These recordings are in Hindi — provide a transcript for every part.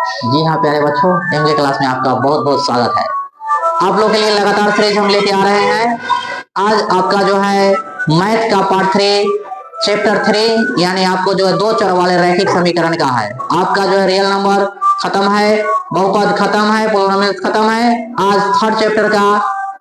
जी हाँ प्यारे बच्चों, एमजे क्लास में आपका बहुत बहुत स्वागत है। आप लोग के लिए लगातार सीरीज हम लेके आ रहे हैं। आज आपका जो है मैथ का पार्ट 3 चैप्टर 3 यानी आपको जो है दो चर वाले रैखिक समीकरण का है। आपका जो है रियल नंबर खत्म है, बहुपद खत्म है, पॉलिनोमियल खत्म है। आज थर्ड चैप्टर का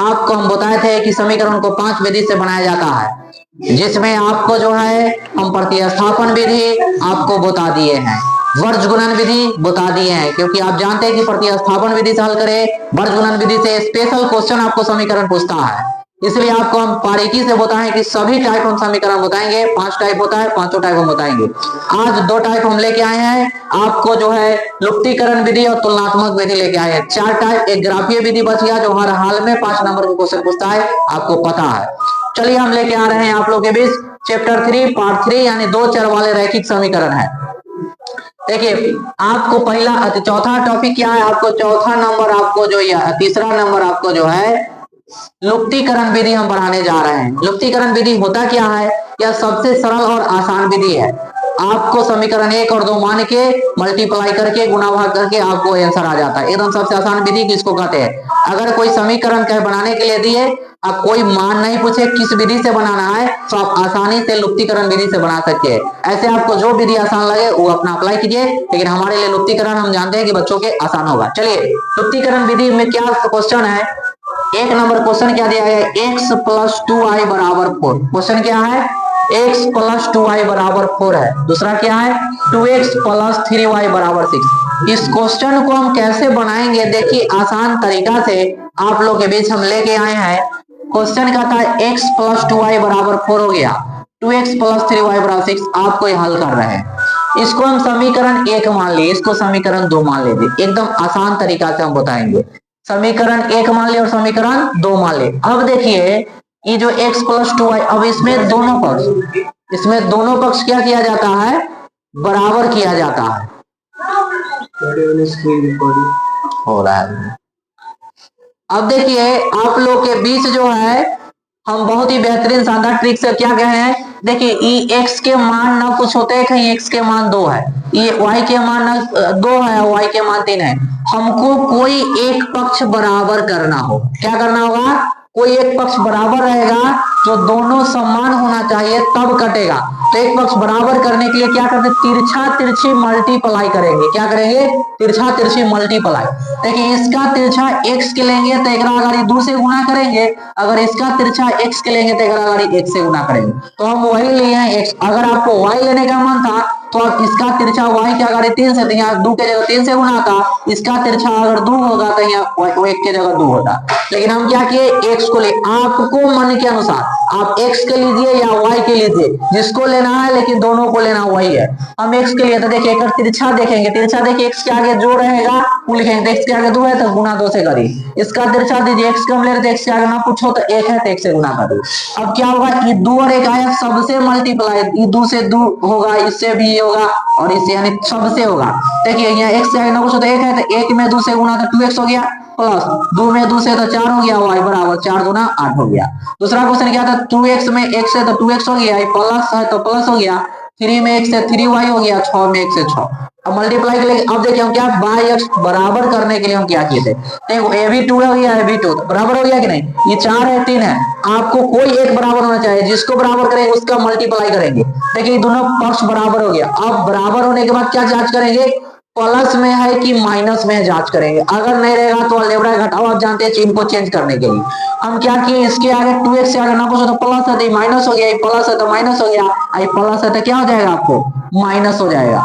आपको हम बताए थे कि समीकरण को 5 विधि से बनाया जाता है, जिसमें आपको जो है हम प्रतिस्थापन विधि आपको बता दिए हैं, वर्ज गुणन विधि बता दिए हैं, क्योंकि आप जानते हैं कि प्रतिस्थापन विधि से हल करें, वर्ज गुणन विधि से स्पेशल क्वेश्चन आपको समीकरण पूछता है। इसलिए आपको हम बारीकी से बताएं कि सभी टाइप हम समीकरण बताएंगे। 5 टाइप होता है, पांचों टाइप हम बताएंगे। आज 2 टाइप हम लेके आए हैं, आपको जो है लुप्तीकरण विधि और तुलनात्मक विधि लेके आए हैं। 4 टाइप, एक ग्राफीय विधि बच गया जो हर हाल में 5 नंबर का क्वेश्चन पूछता है, आपको पता है। चलिए हम लेके आ रहे हैं आप लोग के बीच चैप्टर 3 पार्ट 3 यानी दो चर वाले रैखिक समीकरण है। देखिए आपको पहला चौथा टॉपिक क्या है, आपको चौथा नंबर आपको जो तीसरा नंबर आपको जो है लुप्तीकरण विधि हम पढ़ाने जा रहे हैं। लुप्तीकरण विधि होता क्या है, यह सबसे सरल और आसान विधि है। आपको समीकरण 1 और 2 मान के मल्टीप्लाई करके गुणा भाग करके आपको आंसर आ जाता है। एकदम सबसे आसान विधि किसको कहते हैं। अगर कोई समीकरण कहे बनाने के लिए दिए, आप कोई मान नहीं पूछे किस विधि से बनाना है, तो आप आसानी से लुप्तीकरण विधि से बना सकते हैं। ऐसे आपको जो विधि आसान लगे वो अपना अप्लाई कीजिए, लेकिन हमारे लिए लुप्तीकरण हम जानते हैं कि बच्चों के आसान होगा। चलिए लुप्तीकरण विधि में क्या क्वेश्चन है, 1 नंबर क्वेश्चन क्या दिया गया, x प्लस 2y बराबर 4। क्वेश्चन क्या है, x प्लस 2y बराबर 4 है। दूसरा क्या है, 2x प्लस 3y बराबर 6। इस क्वेश्चन को हम कैसे बनाएंगे, देखिए आसान तरीका से आप लोग के बीच हम लेके आए हैं। क्वेश्चन का था x प्लस 2y बराबर 4 हो गया, 2x प्लस 3y बराबर 6, आपको ये हल कर रहे हैं। इसको हम समीकरण 1 मान लिए, इसको समीकरण 2 मान लेते, एकदम आसान तरीका से हम बताएंगे। समीकरण 1 मान ले और समीकरण 2 मान ले। अब देखिए ये जो x प्लस 2y, अब इसमें दोनों पक्ष क्या किया जाता है, बराबर किया जाता है। हो रहा है। अब देखिए आप लोग के बीच जो है हम बहुत ही बेहतरीन शानदार ट्रिक से क्या कहे हैं, देखिए ये x के मान ना कुछ होते हैं, कहीं x के मान 2 है, ये y के मान ना 2 है, y के मान 3 है। हमको कोई एक पक्ष बराबर करना हो, क्या करना होगा, कोई एक पक्ष बराबर रहेगा, जो दोनों समान होना चाहिए तब कटेगा। तो एक पक्ष बराबर करने के लिए क्या करते, तिरछा तिरछी मल्टीप्लाई करेंगे। क्या करेंगे, तिरछा तिरछी मल्टीप्लाई। देखिए इसका तिरछा x के लेंगे तो एक अगाड़ी 2 से गुना करेंगे, अगर इसका तिरछा x के लेंगे तो एक अगाड़ी 1 से गुना करेंगे। तो हम वही लिए हैं x। अगर आपको y लेने का मन था तो आप इसका तिरछा y के अगाड़ी 3 से, तो यहाँ 2 के जगह 3 से गुना था। इसका तिरछा अगर 2 होगा तो यहाँ 1 के जगह 2 होता। लेकिन हम क्या किए, x को ले, आपको मन के अनुसार आप x के लीजिए या y के लीजिए, जिसको लेना है, लेकिन दोनों को लेना वही है। हम x के लिए तो देखिए एक तिरछा देखेंगे, तिरछा देखिए x के आगे जो रहेगा वो लिखेंगे, x के आगे 2 है तो गुना 2 से करिए। इसका तिरछा दीजिए, x कम ले रहे थे, x के आगे ना पूछो तो 1 है तो 1 से गुना कर दो। अब क्या होगा, ये 2 और 1 आया, सबसे मल्टीप्लाई, ये 2 से 2 होगा, इससे भी होगा और इससे यानी सबसे होगा। देखिए यहाँ x से आगे ना पूछो तो 1 है तो 1 में 2 से गुना तो 2x हो गया, प्लस 2 में 2 से तो 4 हो गया, y बराबर 4 दूना 8 हो गया। दूसरा क्वेश्चन क्या था, 2x में 1 से तो 2x हो गया, प्लस है तो प्लस हो गया, 3 में 1 से 3y हो गया, 6 में 1 से 6। अब मल्टीप्लाई के लिए अब देखिए हम क्या, बाई x बराबर करने के लिए हम क्या किए थे, देखो a भी 2 हो गया, a भी 2 बराबर हो गया कि नहीं, ये 4 है 3 है, आपको कोई एक बराबर होना चाहिए, जिसको बराबर करेंगे उसका मल्टीप्लाई करेंगे। देखिए दोनों पक्ष बराबर हो गया। अब बराबर होने के बाद क्या जांच करेंगे, प्लस में है कि माइनस में है जांच करेंगे। अगर नहीं रहेगा तो अलजेब्रा घटाओ, आप जानते हैं चिन्ह को चेंज करने के लिए हम क्या किए, इसके आगे 2x से आगे ना पूछो तो प्लस है तो माइनस हो गया, प्लस है तो माइनस हो गया, प्लस है तो क्या हो जाएगा, आपको माइनस हो जाएगा।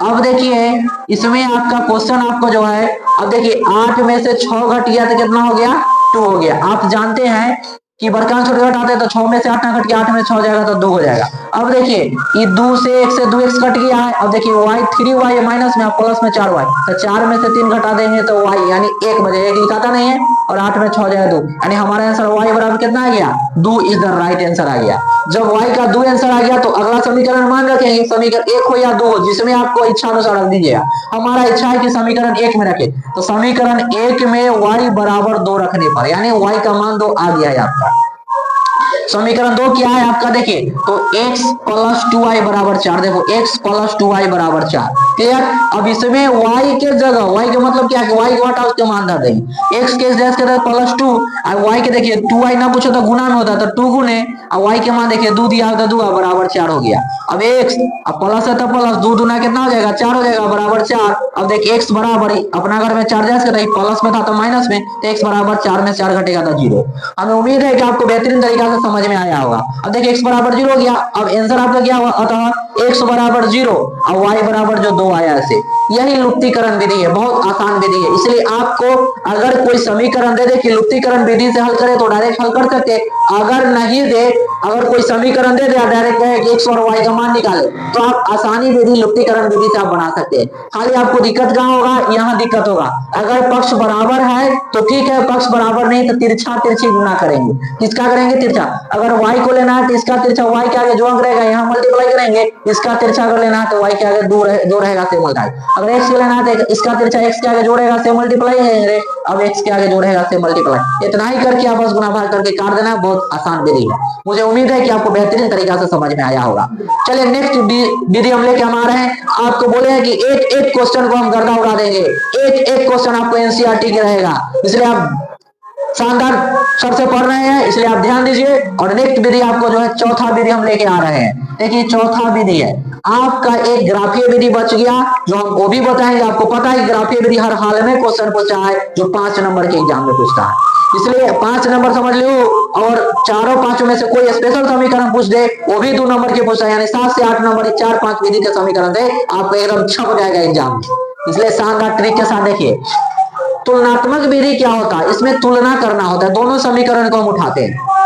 अब देखिए इसमें आपका क्वेश्चन आपको जो है, अब देखिए 8 में से 6 घट गया तो कितना हो गया, 2 हो गया। आप जानते हैं कि बड़का छोटे घटाते हैं तो 6 में से 8 ना घट गया, 8 में 6 जाएगा तो 2 हो जाएगा। अब देखिए ये 2 से 1 से 2x कट गया है। अब देखिए y 3y माइनस में प्लस में 4y, तो 4 में से 3 घटा देंगे तो y यानी 1 बचे, 1 लिखाता नहीं है, और 8 में 6 जाएगा 2, यानी हमारा आंसर y बराबर कितना आ गया, 2 इज द राइट आंसर आ गया। जब y का 2 आंसर आ गया तो अगला समीकरण मान रखेंगे, समीकरण 1 हो या 2 हो, जिसमें आपको इच्छा अनुसार रख दीजिएगा। हमारा इच्छा है कि समीकरण 1 में रखे, तो समीकरण 1 में y बराबर 2 रखने पर यानी y का मान 2 आ गया है आपका। समीकरण 2 क्या है आपका, देखिए तो x प्लस 2y बराबर 4, देखो x प्लस 2y बराबर 4, क्लियर। अब इसमें y के जगह, y के मतलब क्या है, y को हटा उसके मान डाल देंगे, x के जगह के प्लस 2 और y के देखिए 2y ना पूछो तो गुना में होता है, तो 2 गुने और y के मान देखिए 2 दिया होता 2 बराबर 4 हो गया। अब x अब प्लस है तो प्लस 2 दूना कितना हो जाएगा 4 हो जाएगा बराबर 4। अब देखिए x बराबर अपना घर में 4 जैसे प्लस में था तो माइनस में, तो x बराबर 4 में 4 घटेगा तो 0। हमें उम्मीद है कि आपको बेहतरीन तरीका से समझ में आया होगा। अब देखिए x बराबर 0 हो गया, अब आंसर आपका क्या हुआ, अतः x बराबर 0 और y बराबर जो 2 आया ऐसे। यही लुप्तीकरण विधि है, बहुत आसान विधि है। इसलिए आपको अगर कोई समीकरण दे दे कि लुप्तीकरण विधि से हल करे तो डायरेक्ट हल कर सकते, अगर नहीं दे, अगर कोई समीकरण दे दे डायरेक्ट कहे कि x और y का मान निकाले, तो आप आसानी विधि लुप्तीकरण विधि से आप बना सकते हैं। खाली आपको दिक्कत कहाँ होगा, यहाँ दिक्कत होगा। अगर पक्ष बराबर है तो ठीक है, पक्ष बराबर नहीं तो तिरछा तिरछी गुना करेंगे। किसका करेंगे, तिरछा। अगर y को लेना है तो इसका तिरछा y के आगे जो अंक रहेगा यहाँ मल्टीप्लाई करेंगे, इसका तिरछा अगर लेना है तो y के आगे दो रहेगा से मल्टीप्लाई। अगर x को लेना है तो इसका तिरछा x के आगे जो रहेगा से मल्टीप्लाई करेंगे, अब x के आगे जो रहेगा से मल्टीप्लाई। इतना ही करके आप बस गुना भाग करके काट देना, बहुत आसान विधि है। मुझे उम्मीद है कि आपको बेहतरीन तरीका से समझ में आया होगा। चलिए नेक्स्ट विधि हम लेके हम आ रहे हैं। आपको बोले हैं कि एक एक क्वेश्चन को हम गर्दा उड़ा देंगे, एक एक क्वेश्चन आपको एनसीईआरटी के रहेगा, इसलिए आप शानदार सबसे पढ़ रहे हैं, इसलिए आप ध्यान दीजिए। और नेक्स्ट विधि आपको जो है चौथा विधि हम लेके आ रहे हैं। देखिए चौथा विधि है आपका एक ग्राफीय विधि बच गया, जो हम वो भी बताएंगे। आपको पता है ग्राफीय विधि हर हाल में क्वेश्चन पूछा है, जो 5 नंबर के एग्जाम में पूछता है, इसलिए 5 नंबर समझ लो। और चारों पांचों में से कोई स्पेशल समीकरण पूछ दे वो भी 2 नंबर के पूछता है, यानी 7 से 8 नंबर 4-5 विधि के समीकरण दे, आपको एकदम छप जाएगा एग्जाम में। इसलिए शानदार ट्रिक के साथ देखिए तुलनात्मक विधि क्या होता है, इसमें तुलना करना होता है, दोनों समीकरण को हम उठाते हैं।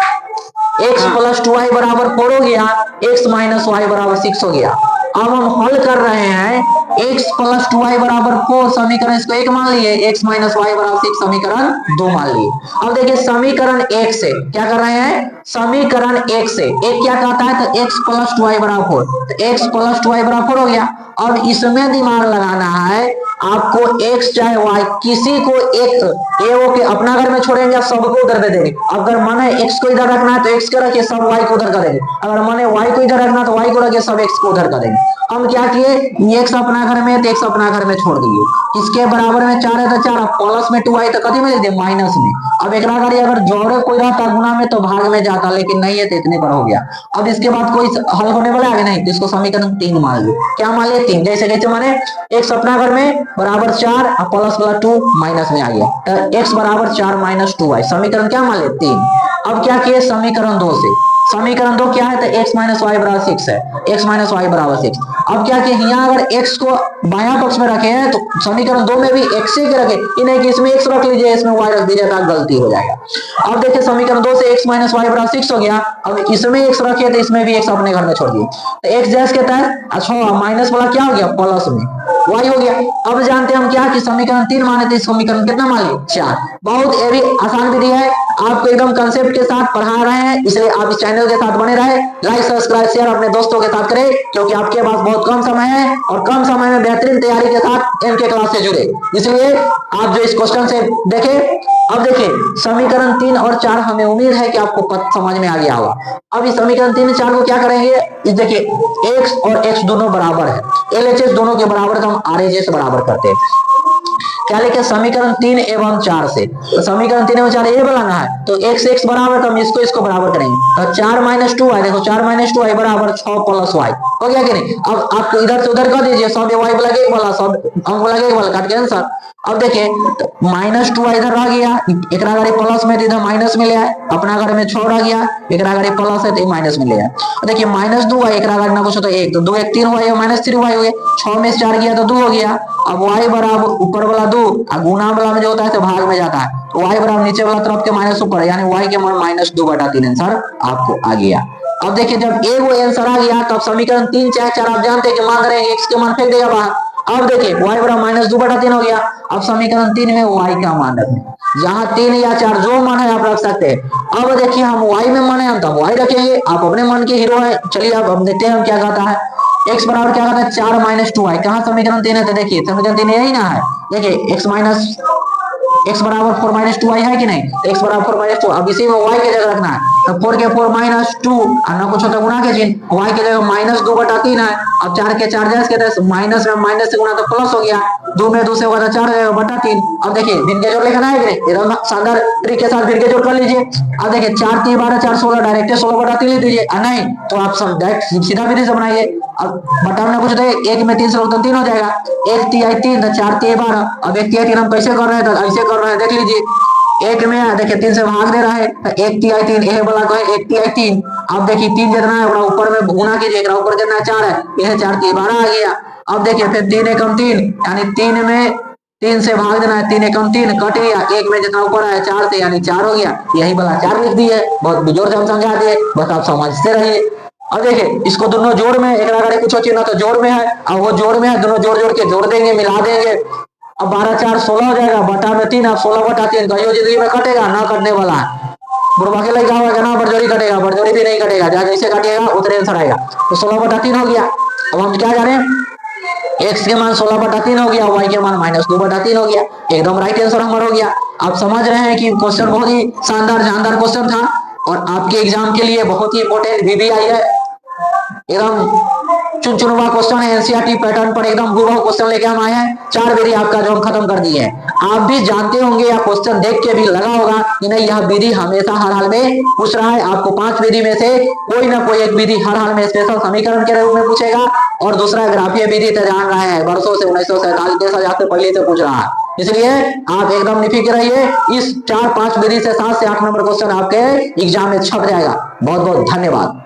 x प्लस 2y बराबर 4 हो गया, x माइनस वाई बराबर 6 हो गया। अब हम हल कर रहे हैं x प्लस 2y बराबर 4 समीकरण इसको 1 मान लिए, x माइनस वाई बराबर 6 समीकरण 2 मान लिए। अब देखिए समीकरण 1 से क्या कर रहे हैं, समीकरण 1 से एक क्या कहता है, तो x प्लस 2y बराबर 4, तो x प्लस 2y बराबर 4 हो गया। अब इसमें दिमाग लगाना है आपको, x चाहे y किसी को एक वो के अपना घर में छोड़ेंगे, सबको उधर दे देंगे। अगर मन है x को इधर रखना है तो x को रखिए, सब y को उधर कर देंगे। अगर मन है y को इधर रखना तो y को रखिए, सब x को उधर कर देंगे। हम क्या किए, x अपना घर में तो x अपना घर में छोड़ दिए, इसके बराबर में 4 है तो 4, प्लस में 2 आई तो कथी में दे माइनस में। अब एक अगर जोड़े कोई रहता गुना में तो भाग में जाता, लेकिन नहीं है तो इतने पर हो गया। अब इसके बाद कोई हल होने वाला है नहीं, तो इसको समीकरण 3 मान लो। क्या मान लिया, 3। जैसे कैसे माने, x अपना घर में बराबर 4 और प्लस वाला 2 माइनस में आ गया, तो x बराबर 4 माइनस 2y, समीकरण क्या मान ले 3। अब क्या किए समीकरण 2 से, समीकरण 2 क्या है, तो x माइनस वाई बराबर 6 है, x माइनस वाई बराबर 6। अब क्या किए, यहाँ अगर x को बायां पक्ष में रखे हैं तो समीकरण 2 में भी x के रखे, इन्हें कि इसमें x रख लीजिए, इसमें y रख दीजिए, तो गलती हो जाएगा। अब देखिए समीकरण 2 से x माइनस वाई बराबर 6 हो गया। अब इसमें x रखे तो इसमें भी x अपने घर में छोड़ दिए, तो x जैस के तहत अच्छा माइनस वाला क्या हो गया, प्लस में y हो गया। अब जानते हैं हम क्या कि समीकरण 3 माने तो समीकरण कितना मान लिया, 4। बहुत ये भी आसान विधि है, आपको एकदम कंसेप्ट के साथ पढ़ा रहे हैं, इसलिए आप इस चैनल के साथ बने रहे। लाइक सब्सक्राइब शेयर अपने दोस्तों के साथ करें, क्योंकि आपके पास बहुत कम समय है और कम समय में बेहतरीन तैयारी के साथ इनके क्लास से जुड़े, इसलिए आप जो इस क्वेश्चन से देखें। अब देखिए समीकरण 3 और 4 हमें उम्मीद है कि आपको समझ में आ गया होगा। अब इस समीकरण 3 और 4 को क्या करेंगे, इस देखिए x और x दोनों बराबर है, LHS दोनों के बराबर, तो हम RHS बराबर करते हैं। क्या लिखे, समीकरण 3 एवं 4 से, तो समीकरण 3 एवं 4 ये बनाना है, तो x बराबर, तो हम इसको बराबर करेंगे, तो 4 माइनस 2y, देखो 4 माइनस 2y बराबर 6 प्लस y हो गया कि नहीं। अब आप इधर से उधर कर दीजिए, सब y बोला एक वाला, सब अंक बोला एक वाला, काट के आंसर। अब देखिए माइनस 2y इधर रह गया, एक गाड़ी प्लस में, इधर माइनस में ले आए, अपना घर में 6 रह गया, एक गाड़ी प्लस है तो माइनस में ले आए। देखिए माइनस 2y एक गाड़ी ना कुछ तो 1, तो 2 1 3 हुआ, माइनस 3y हो गया, 6 में 4 गया तो 2 हो गया। अब y बराबर ऊपर वाला 2 और गुना वाला में जो होता है तो भाग में जाता है, तो y बराबर नीचे वाला तरफ के माइनस ऊपर, यानी y के मान माइनस 2/3 आंसर आपको आ गया। अब देखिए जब वो आंसर आ गया, तब समीकरण 3 4 आप जानते हैं कि मांग रहे हैं x के मान फेंक देगा बाहर। अब देखिए y बराबर माइनस 2/3 हो गया। अब समीकरण 3 में y का मान रखें, जहां 3 या 4 जो मान है आप रख सकते हैं। अब देखिए हम y में मान है, हम तब y रखेंगे, आप अपने मन के हीरो है। चलिए अब देखते हैं हम क्या कहता है, x बराबर क्या कहता है 4 माइनस 2y, कहां समीकरण 3 है, तो देखिए समीकरण 3 यही ना है, देखिए x माइनस x बराबर 4 माइनस 2 आई है कि नहीं, x बराबर 4 माइनस 2, अब इसी में y की जगह रखना है, तो 4 के 4 माइनस 2 और ना कुछ होता गुना के चिन्ह, y की जगह माइनस 2 बटा 3 है, अब 4 के 4 जैसे के माइनस में माइनस से गुना तो प्लस हो गया, 2 में 2 से होगा तो 4 हो जाएगा बटा 3। अब देखिए भिन्न के जोड़ लिखना है कि नहीं, एकदम शानदार ट्रिक के साथ भिन्न के जोड़ कर लीजिए। अब देखिए 4 3 12 4 16 डायरेक्ट 16 बटा 3 लिख दीजिए, नहीं तो आप सब डायरेक्ट सीधा विधि से बनाइए। अब बटा में कुछ दें, 1 में 3 से तो 3 हो जाएगा, 1 3 3 4 3 12, अब 1 3 3 हम कैसे कर रहे हैं, तो ऐसे कर रहे हैं देख लीजिए, एक में देखिए 3 से भाग दे रहा है, 1 3 3 ए वाला को है 1 3 3, अब देखिए 3 जितना है ऊपर में गुना कीजिए, ऊपर जितना 4 है, यह 4 3 12 आ गया। अब देखिए फिर 3 एकम 3 यानी 3 में 3 से भाग देना है, 3 एकम 3 कट गया, 1 में जितना ऊपर है 4 से यानी 4 हो गया, यही वाला 4 लिख दिए, बहुत जोर से हम समझा दिए, बस आप समझते रहिए। अब देखिए इसको दोनों जोड़ में एक लगाड़े कुछ चिन्ह तो जोड़ में है, अब वो जोड़ में है, दोनों जोड़ जोड़ के जोड़ देंगे मिला देंगे, अब 12 4 16 हो जाएगा, बटा में 3, अब 16 बटा 3 कहियो जिंदगी में कटेगा ना, कटने वाला है, बुढ़वा के लगा हुआ है ना, बरजोरी कटेगा, बरजोरी भी नहीं कटेगा, जैसे काटिएगा उतने आंसर आएगा, तो 16 बटा 3 हो गया। अब हम क्या जाने, x के मान 16 बटा 3 हो गया, y के मान माइनस 2 बटा 3 हो गया, एकदम राइट आंसर हमारा हो गया। आप समझ रहे हैं कि क्वेश्चन बहुत ही शानदार जानदार क्वेश्चन था और आपके एग्जाम के लिए बहुत ही इंपॉर्टेंट भी आई है, एकदम चुनचुनवा क्वेश्चन है, एनसीईआरटी पैटर्न पर एकदम हुबहू क्वेश्चन लेके हम आए हैं, 4 विधि आपका जो हम खत्म कर दिए हैं। आप भी जानते होंगे या क्वेश्चन देख के भी लगा होगा कि नहीं यह विधि हमेशा हर हाल में पूछ रहा है, आपको 5 विधि में से कोई ना कोई एक विधि हर हाल में स्पेशल समीकरण के रूप में पूछेगा, और दूसरा ग्राफीय विधि तो जान रहे हैं वर्षों से 1947 2000 से पहले से पूछ रहा है, इसलिए आप एकदम निफिक्र रहिए, इस 4 5 विधि से 7 से 8 नंबर क्वेश्चन आपके एग्जाम में छप जाएगा। बहुत बहुत धन्यवाद।